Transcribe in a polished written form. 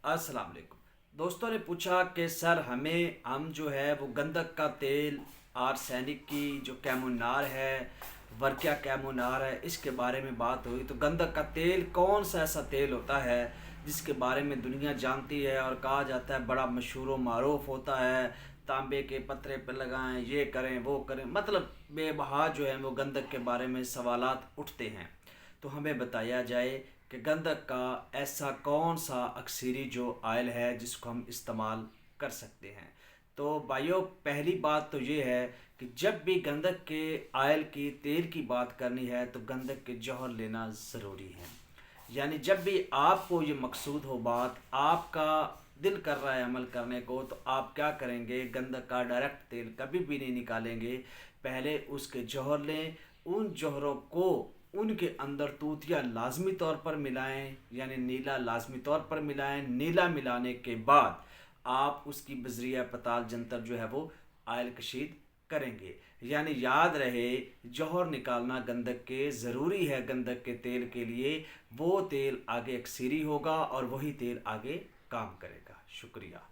अस्सलाम वालेकुम। दोस्तों ने पूछा कि सर हम जो है वो गंधक का तेल, आर्सेनिक की जो कैमोनार है, वर्क्या कैमोनार है, इसके बारे में बात हुई। तो गंधक का तेल कौन सा ऐसा तेल होता है जिसके बारे में दुनिया जानती है और कहा जाता है बड़ा मशहूर व मारूफ होता है, तांबे के पत्रे पर लगाएं, ये करें वो करें, मतलब बेबहा जो है वो गंधक के बारे में सवालात उठते हैं। तो हमें बताया जाए कि गंधक का ऐसा कौन सा अक्सीरी जो आयल है जिसको हम इस्तेमाल कर सकते हैं। तो भाइयों, पहली बात तो ये है कि जब भी गंधक के आयल की तेल की बात करनी है तो गंधक के जौहर लेना ज़रूरी है। यानी जब भी आपको ये मकसूद हो, बात आपका दिल कर रहा है अमल करने को, तो आप क्या करेंगे, गंधक का डायरेक्ट तेल कभी भी नहीं निकालेंगे। पहले उसके जौहर लें, उन जौहरों को उनके अंदर तूतिया लाजमी तौर पर मिलाएं, यानी नीला लाजमी तौर पर मिलाएं। नीला मिलाने के बाद आप उसकी बजरिया पताल जंतर जो है वो आयल कशीद करेंगे। यानी याद रहे, जौहर निकालना गंधक के ज़रूरी है। गंधक के तेल के लिए वो तेल आगे अक्सीरी होगा और वही तेल आगे काम करेगा। शुक्रिया।